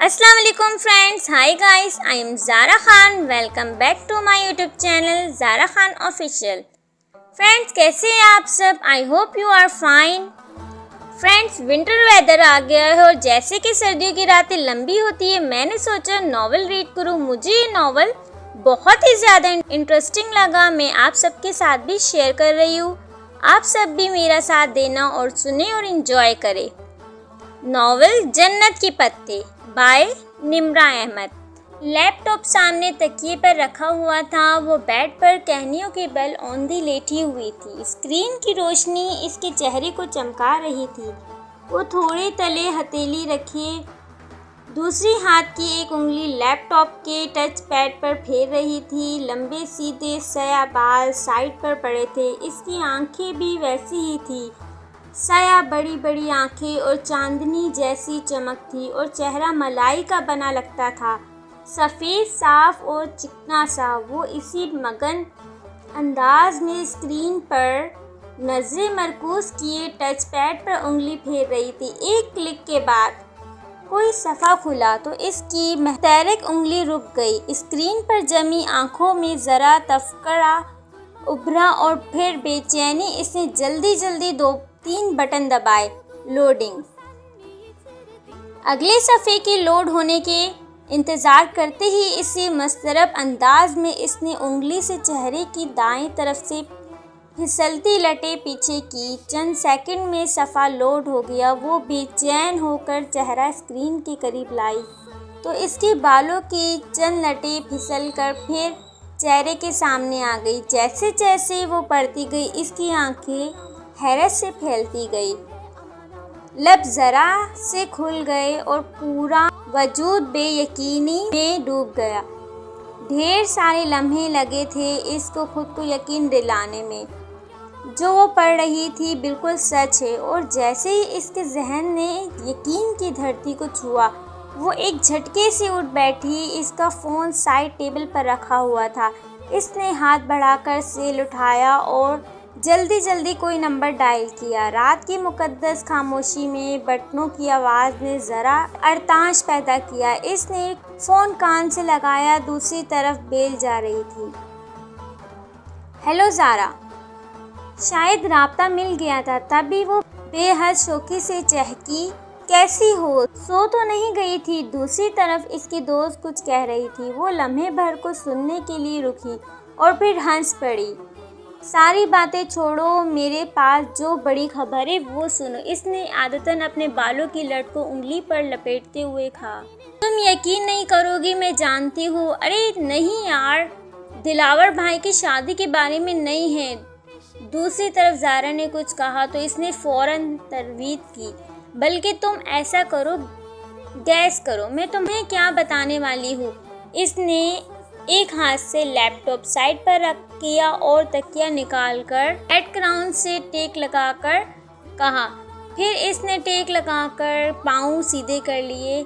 अस्सलाम वालेकुम friends, hi guys, I am Zara Khan. Welcome back to my YouTube channel Zara Khan official. Friends, कैसे हैं आप सब? I hope you are fine. Friends, winter weather आ गया है और जैसे कि सर्दियों की रातें लंबी होती है, मैंने सोचा नॉवल रीड करूँ। मुझे ये नॉवल बहुत ही ज़्यादा इंटरेस्टिंग लगा। मैं आप सबके साथ भी शेयर कर रही हूँ। आप सब भी मेरा साथ देना और सुने और इन्जॉय करें। नॉवल जन्नत के पत्ते बाय निम्रा अहमद। लैपटॉप सामने तकिए पर रखा हुआ था। वो बेड पर कहानियों के बल औंधी लेटी हुई थी। स्क्रीन की रोशनी इसके चेहरे को चमका रही थी। वो थोड़े तले हथेली रखे दूसरी हाथ की एक उंगली लैपटॉप के टच पैड पर फेर रही थी। लंबे सीधे सया बाल साइड पर पड़े थे। इसकी आंखें भी वैसी ही थी, साया बड़ी बड़ी आंखें और चांदनी जैसी चमक थी और चेहरा मलाई का बना लगता था, सफ़ेद साफ और चिकना सा। वो इसी मगन अंदाज में स्क्रीन पर नजरें मरकूज किए टच पैड पर उंगली फेर रही थी। एक क्लिक के बाद कोई सफ़ा खुला तो इसकी महतरक उंगली रुक गई। स्क्रीन पर जमी आंखों में ज़रा तफक्कुर उभरा और फिर बेचैनी। इसने जल्दी जल्दी 2-3 बटन दबाए। लोडिंग। अगले सफ़े के लोड होने के इंतज़ार करते ही इसी मस्तरब अंदाज में इसने उंगली से चेहरे की दाएं तरफ से फिसलती लटे पीछे की। चंद सेकंड में सफ़ा लोड हो गया। वो बेचैन होकर चेहरा स्क्रीन के करीब लाई तो इसके बालों की चंद लटें फिसल कर फिर चेहरे के सामने आ गई। जैसे जैसे वो पढ़ती गई, इसकी आंखें हैरत से फैलती गई, लब जरा से खुल गए और पूरा वजूद बेयकीनी में डूब गया। ढेर सारे लम्हे लगे थे इसको खुद को यकीन दिलाने में जो वो पढ़ रही थी बिल्कुल सच है। और जैसे ही इसके जहन ने यकीन की धरती को छुआ, वो एक झटके से उठ बैठी। इसका फ़ोन साइड टेबल पर रखा हुआ था। इसने हाथ बढ़ाकर सेल उठाया और जल्दी जल्दी कोई नंबर डायल किया। रात की मुकद्दस खामोशी में बटनों की आवाज़ ने ज़रा अरताश पैदा किया। इसने फ़ोन कान से लगाया। दूसरी तरफ बेल जा रही थी। हेलो ज़ारा। शायद राब्ता मिल गया था, तभी वो बेहद शौकी से चहकी, कैसी हो? सो तो नहीं गई थी? दूसरी तरफ इसकी दोस्त कुछ कह रही थी। वो लम्हे भर को सुनने के लिए रुकी और फिर हंस पड़ी। सारी बातें छोड़ो, मेरे पास जो बड़ी खबर है वो सुनो। इसने आदतन अपने बालों की लट को उंगली पर लपेटते हुए कहा। तुम यकीन नहीं करोगी, मैं जानती हूँ। अरे नहीं यार, दिलावर भाई की शादी के बारे में नहीं है। दूसरी तरफ ज़ारा ने कुछ कहा तो इसने फ़ौरन तरवीद की, बल्कि तुम ऐसा करो, गैस करो, मैं तुम्हें क्या बताने वाली हूँ। इसने एक हाथ से लैपटॉप साइड पर रख किया और तकिया निकालकर हेड क्राउन से टेक लगाकर कहा। फिर इसने टेक लगाकर पाँव सीधे कर लिए।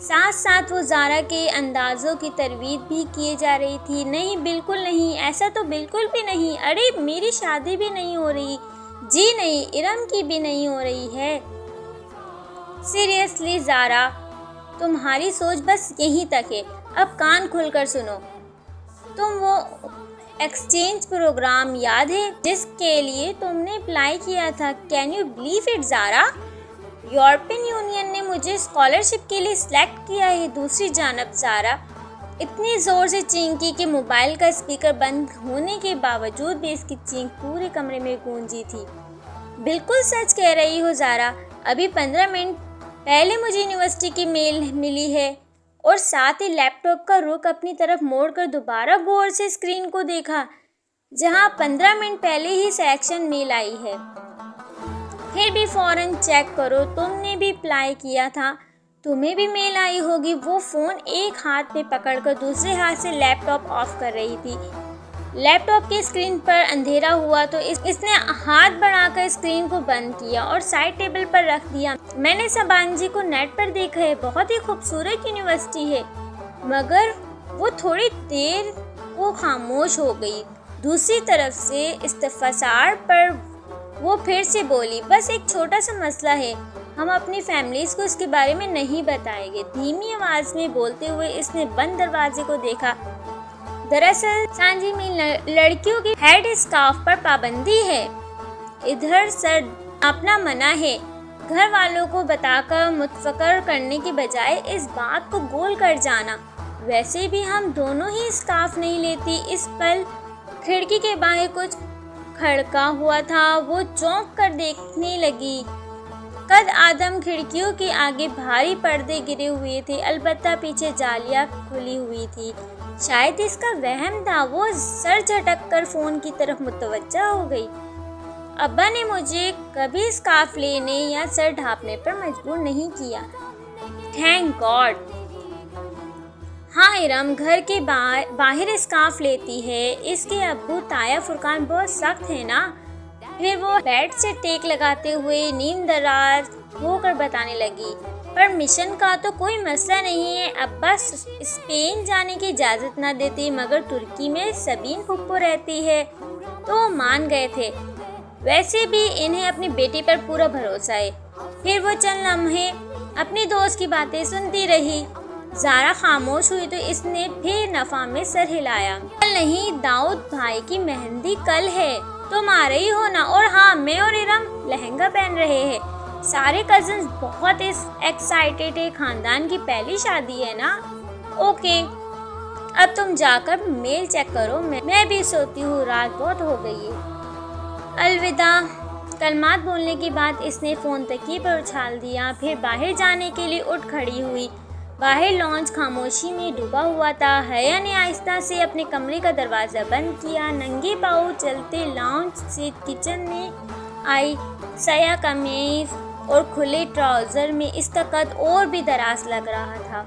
साथ साथ वो ज़ारा के अंदाज़ों की तरवीद भी किए जा रही थी। नहीं, बिल्कुल नहीं, ऐसा तो बिल्कुल भी नहीं। अरे मेरी शादी भी नहीं हो रही। जी नहीं, इरम की भी नहीं हो रही है। सीरियसली ज़ारा, तुम्हारी सोच बस यहीं तक है। अब कान खुलकर सुनो। तुम वो एक्सचेंज प्रोग्राम याद है जिसके लिए तुमने अप्लाई किया था? Can you believe it Zara? European Union ने मुझे स्कॉलरशिप के लिए सिलेक्ट किया है। दूसरी जानब ज़ारा इतनी ज़ोर से चींकी कि मोबाइल का स्पीकर बंद होने के बावजूद भी इसकी चींक पूरे कमरे में गूंजी थी। बिल्कुल सच कह रही हो ज़ारा। अभी 15 मिनट पहले मुझे यूनिवर्सिटी की मेल मिली है। और साथ ही लैपटॉप का रुख अपनी तरफ मोड़कर दोबारा गौर से स्क्रीन को देखा, जहां 15 मिनट पहले ही सिलेक्शन मेल आई है। फिर भी फ़ौरन चेक करो, तुमने भी अप्लाई किया था, तुम्हें भी मेल आई होगी। वो फ़ोन एक हाथ में पकड़कर दूसरे हाथ से लैपटॉप ऑफ कर रही थी। लैपटॉप की स्क्रीन पर अंधेरा हुआ तो इसने हाथ बढ़ाकर स्क्रीन को बंद किया और साइड टेबल पर रख दिया। मैंने सबान जी को नेट पर देखा है, बहुत ही खूबसूरत यूनिवर्सिटी है। मगर वो थोड़ी देर को खामोश हो गई। दूसरी तरफ से इस्तफसार पर वो फिर से बोली, बस एक छोटा सा मसला है। हम अपनी फैमिलीज को इसके बारे में नहीं बताएंगे। धीमी आवाज में बोलते हुए इसने बंद दरवाजे को देखा। दरअसल सांची में लड़कियों की हेड स्कार्फ पर पाबंदी है। इधर सर अपना मना है। घर वालों को बताकर मुतफक्कर करने के बजाय इस बात को गोल कर जाना। वैसे भी हम दोनों ही स्कार्फ नहीं लेती। इस पल खिड़की के बाहर कुछ खड़का हुआ था। वो चौंक कर देखने लगी। कद आदम खिड़कियों के आगे भारी पर्दे गिरे हुए थे, अलबत्ता पीछे जालियां खुली हुई थी। शायद इसका वहम था। वो सर झटक कर फोन की तरफ मुतवज्जा हो गई। अब्बा ने मुझे कभी स्कार्फ लेने या सर ढांपने पर मजबूर नहीं किया। Thank God. हाँ इरम घर के बाहर स्कार्फ लेती है। इसके अब्बू ताया फुरकान बहुत सख्त है ना। फिर वो बेड से टेक लगाते हुए नीम दराज होकर बताने लगी। पर मिशन का तो कोई मसला नहीं है। अब्बा स्पेन जाने की इजाज़त ना देते, मगर तुर्की में सबीन फुप्पो रहती है तो वो मान गए थे। वैसे भी इन्हें अपनी बेटी पर पूरा भरोसा है। फिर वो चंद लम्हे अपनी दोस्त की बातें सुनती रही। ज़ारा खामोश हुई तो इसने फिर नफा में सर हिलाया। कल नहीं, दाऊद भाई की मेहंदी कल है। तुम आ रही हो ना? और हाँ, मैं और इरम लहंगा पहन रहे हैं। सारे कजिन्स बहुत एक्साइटेड है। खानदान की पहली शादी है ना। ओके, अब तुम जाकर मेल चेक करो। मैं भी सोती हूँ, रात बहुत हो गई है। अलविदा। कलमात बोलने के बाद इसने फ़ोन तकिए पर उछाल दिया। फिर बाहर जाने के लिए उठ खड़ी हुई। बाहर लॉन्च खामोशी में डूबा हुआ था। हया ने आहिस्ता से अपने कमरे का दरवाज़ा बंद किया। नंगे पाँव चलते लॉन्च से किचन में आई। साया कमीज और खुले ट्राउज़र में इसका कद और भी दराज लग रहा था।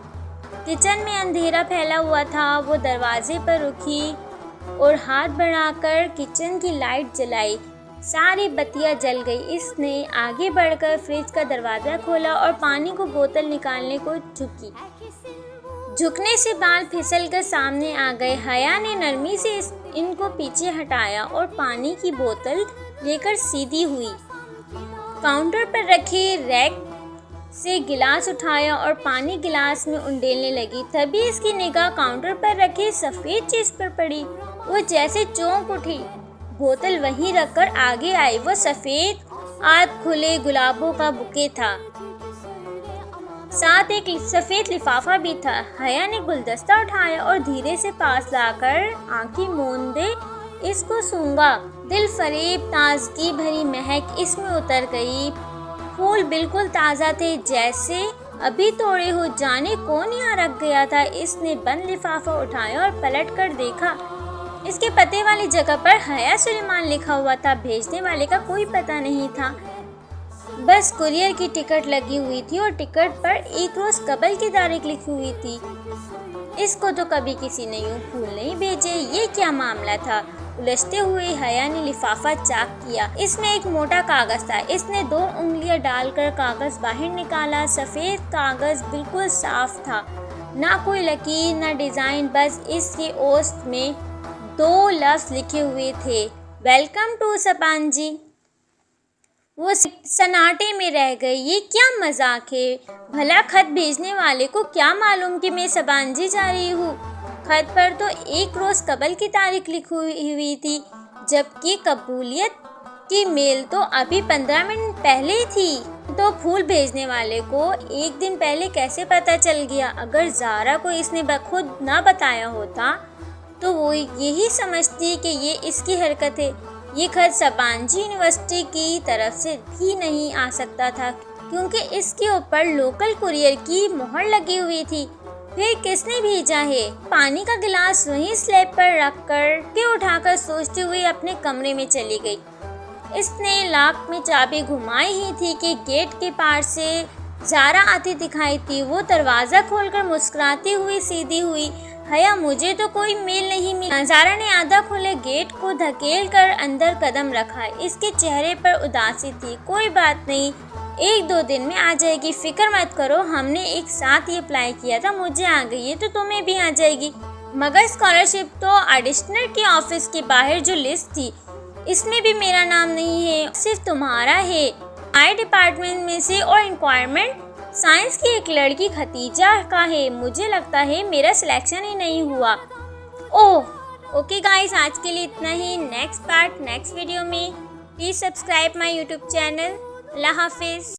किचन में अंधेरा फैला हुआ था। वो दरवाजे पर रुकी और हाथ बढ़ाकर किचन की लाइट जलाई। सारी बत्तियां जल गई। इसने आगे बढ़कर फ्रिज का दरवाज़ा खोला और पानी को बोतल निकालने को झुकी। झुकने से बाल फिसल कर सामने आ गए। हया ने नरमी से इनको पीछे हटाया और पानी की बोतल लेकर सीधी हुई। काउंटर पर रखे रैक से गिलास उठाया और पानी गिलास में उंडेलने लगी। तभी इसकी निगाह काउंटर पर रखे सफ़ेद चीज़ पर पड़ी। वो जैसे चौंक उठी। बोतल वहीं रखकर आगे आई। वो सफ़ेद आध खुले गुलाबों का बुके था, साथ एक सफ़ेद लिफाफा भी था। हया ने गुलदस्ता उठाया और धीरे से पास लाकर आंखें मूंदे इसको सूंघा। दिल फरेब ताजगी भरी महक इसमें उतर गई। फूल बिल्कुल ताज़ा थे, जैसे अभी तोड़े हो। जाने कौन यहाँ रख गया था। इसने बंद लिफाफा उठाया और पलट कर देखा। इसके पते वाली जगह पर हया सुलेमान लिखा हुआ था। भेजने वाले का कोई पता नहीं था, बस कुरियर की टिकट लगी हुई थी और टिकट पर 1 रोज़ कबल की तारीख लिखी हुई थी। इसको तो कभी किसी ने यूँ फूल नहीं भेजे। ये क्या मामला था? उलझते हुए हया ने लिफाफा चाक किया। इसमें एक मोटा कागज़ था। इसने 2 उंगलियां डालकर कागज़ बाहर निकाला। सफ़ेद कागज़ बिल्कुल साफ था, ना कोई लकीर ना डिज़ाइन। बस इसके ओस्ट में 2 लफ्ज़ लिखे हुए थे, वेलकम टू सपांजी। वो सन्नाटे में रह गई। ये क्या मजाक है? भला खत भेजने वाले को क्या मालूम कि मैं सपांजी जा रही हूँ। खत पर तो 1 रोज़ कबल की तारीख लिखी हुई थी, जबकि कबूलियत की मेल तो अभी 15 मिनट पहले थी। तो फूल भेजने वाले को 1 दिन पहले कैसे पता चल गया? अगर ज़ारा को इसने खुद ना बताया होता तो वो यही समझती कि ये इसकी हरकत है। ये खत सपांजी यूनिवर्सिटी की तरफ से भी नहीं आ सकता था, क्योंकि इसके ऊपर लोकल कुरियर की मोहर लगी हुई थी। फिर किसने भेजा है? पानी का गिलास वहीं स्लैब पर रखकर के उठाकर सोचते हुए अपने कमरे में चली गई। इसने लॉक में चाबी घुमाई ही थी कि गेट के पार से ज़ारा आती दिखाई थी। वो दरवाज़ा खोलकर मुस्कुराती हुई सीधी हुई। हया, मुझे तो कोई मेल नहीं मिला। ज़ारा ने आधा खुले गेट को धकेल कर अंदर कदम रखा। इसके चेहरे पर उदासी थी। कोई बात नहीं, 1-2 दिन में आ जाएगी, फिक्र मत करो। हमने एक साथ ही अप्लाई किया था, मुझे आ गई है तो तुम्हें भी आ जाएगी। मगर स्कॉलरशिप तो ऑडिशनर के ऑफिस के बाहर जो लिस्ट थी, इसमें भी मेरा नाम नहीं है, सिर्फ तुम्हारा है। हमारे डिपार्टमेंट में से और इंक्वायरमेंट साइंस की एक लड़की खतीजा का है। मुझे लगता है मेरा सिलेक्शन ही नहीं हुआ। ओह ओके गाइस, आज के लिए इतना ही। नेक्स्ट पार्ट नेक्स्ट वीडियो में। Please subscribe my YouTube channel. अल्लाह हाफिज़।